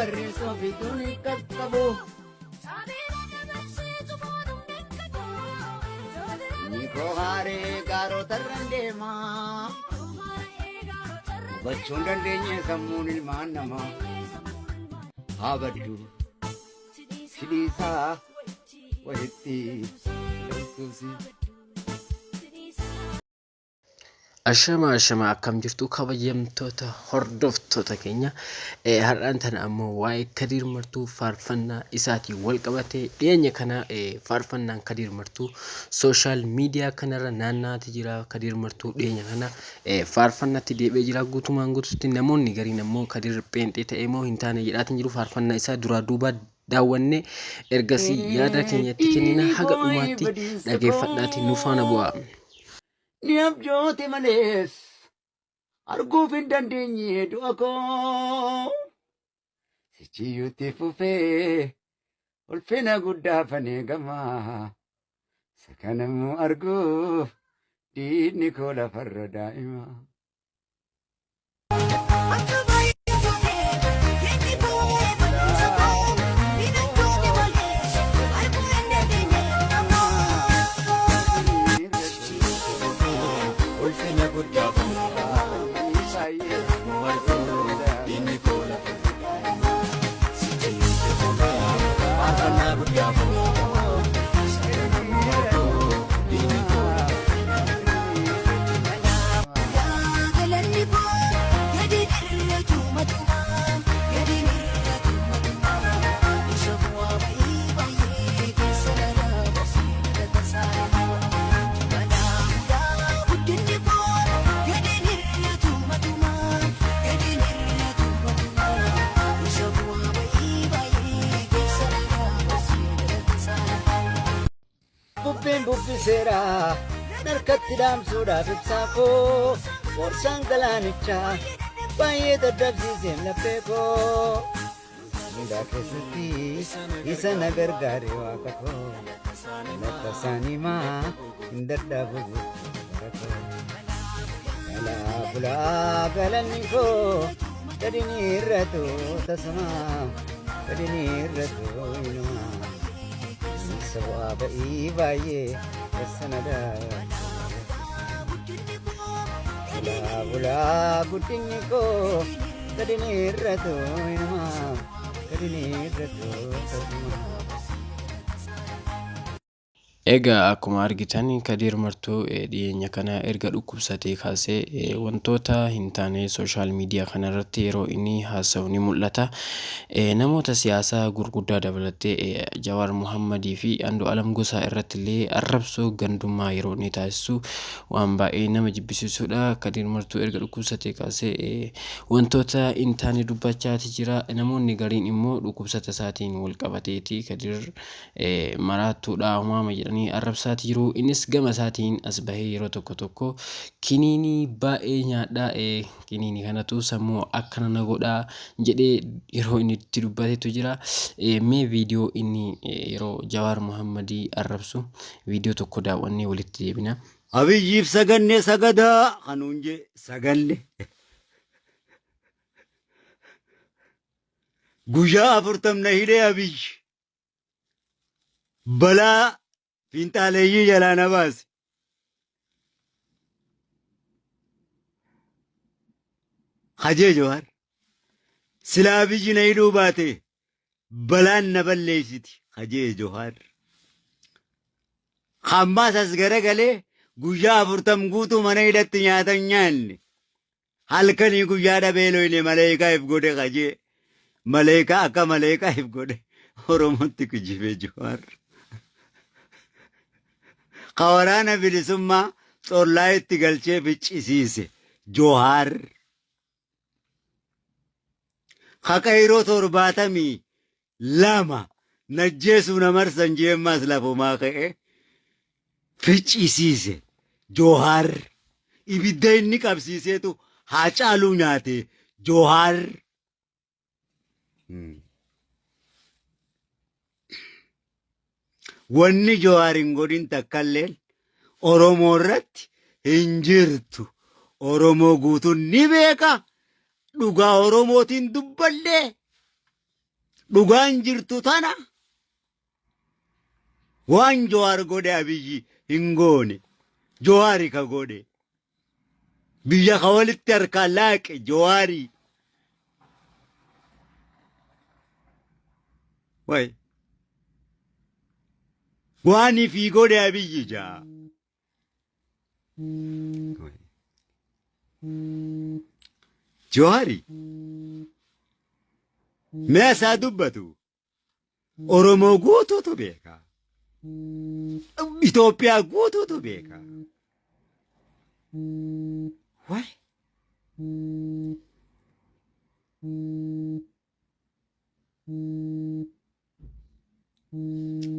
warri soofituun qaqqabu. Nikoo haaree gaarotarran deemaa. Hubachuun dandeenye sammuun ilmaan namaa. Haa baddu sidhiisaa walitti galtuusi. Ashama akkam jirtu kabajamtoota hordoftoota keenya har'aan tana ammoo waa'ee Kadir Martuu faarfannaa isaatiin wal qabatee dhiyeenya kana faarfannaan Kadir Martuu sooshaal miidiyaa kanarra naanna'aa jira. Kadir Martuu dhiyeenya kana faarfannaatti deebi'ee jira guutumaan guutuutti. Namoonni gariin ammoo Kadir pheenxee ta'ee moo hin taane jedhaatiin jiru. Faarfannaa isaa duraa duuba daawwannee ergasii yaada keenyatti kennina haga dhumaatti dhageeffadhaatiin nu faana bu'aa. Ni abjoote malees arguuf hin dandeenye du'a koo. Sichiyyuutti fufee ulfina guddaa fanee gamaa. Sakanamuu arguuf diinni koo lafarra daa'ima. Bubbeen bubbiseera narkatti dhaamsuudhaaf ibsaa koo. Warshaan galaanichaa baay'ee dadhabsiiseen laphee koo. Hundaa keessatti isa na gargaare waaqa koo. Lafa isaanii maa hin dadhabu bara koo. Galaa bulaa galanni koo gadi ni irratu tasumaa gadi ni irratu inumaa. Sawa baay'ee kasanadaa. Bulaa guddinni koo gadi ni irratu inumaa gadi ni irratu tasumaa. Egaa akkuma argitan Kadir Martuu dhiyeenya kana erga dhukkubsatee kaasee wantoota hin taane sooshaal miidiyaa kanarratti yeroo inni haasa'u ni mul'ata. Namoota siyaasaa gurguddaa dabalatee Jawaar Muhammadii fi Andu'aalam Gosaa irratti illee arrabsoo gandummaa yeroo inni taasisu waan baay'ee nama jibbisiisudha. Kadir Martuu erga dhukkubsatee kaasee wantoota hin taane dubbachaati jira. Namoonni gariin immoo dhukkubsata isaatiin wal qabateeti Kadir maraattuudha uumama jedhan arrabsaati jiru. Innis gama isaatiin as bahee yeroo tokko tokko kiniinii baay'ee nyaadhaa kiniinii kanatu sammuu akkana na godhaa jedhee yeroo inni itti dubbatetu jira. Mee viidiyoo inni yeroo Jawaar Muhammadii arrabsu viidiyoo tokko daawwannee walitti deebina. Abiyyiif sagannee sagadaa kanuun jee saganne. Guyyaa 40 hidhee Abiyyi balaa finxaaleeyyii jalaa na baase. Hajee Jawaar silaa Abiyyi na hidhuu baate balaan na balleessiti. Hajee Jawaar hammaas as garagalee guyyaa 40 guutuu mana hidhatti nyaatan nyaanne halkanii guyyaa dhabeeloyne maleekaa if godhe. Hajee maleekaa akka maleekaa if godhe Oromootti kijibee Jawaar. Waraana bilisummaa xollaa itti galchee ficcisiise Jawaar. Haqayroo 72 najjeesuu namarsan jeemmaas lafumaa ka'e ficcisiise Jawaar. Ibidda inni qabsiiseetu haa caaluu nyaate Jawaar. Wanni Jawaar hin godhin takkalleen Oromoo irratti hin jirtu. Oromoo guutuun ni beeka. Dhugaa Oromootiin dubballee dhugaan jirtu tana waan Jawaar godhe Abiyyi hin goone Jawaari ka godhe biyya ka walitti harkaan laaqe Jawaari way waani fi godhe Abiyyi jaa Jawaari meesaa dubbatu Oromoo guutuutu beeka Itoophiyaa guutuutu beeka way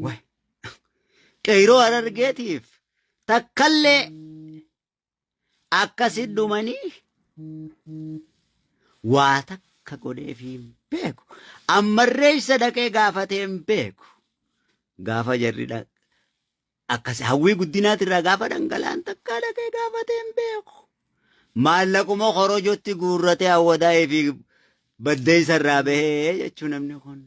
way qeyroo Harargeetiif takkallee akkasit dhumanii waa takka godheef hin beeku ammarree isa dhaqee gaafatee hin beeku gaafa jarri akkas hawwii guddinaatirraa gaafa dhangala'an takka dhaqee gaafatee hin beeku maallaquma korojotti guurratee hawwataa'ee fi baddeessarraa bahee jechuu namni kun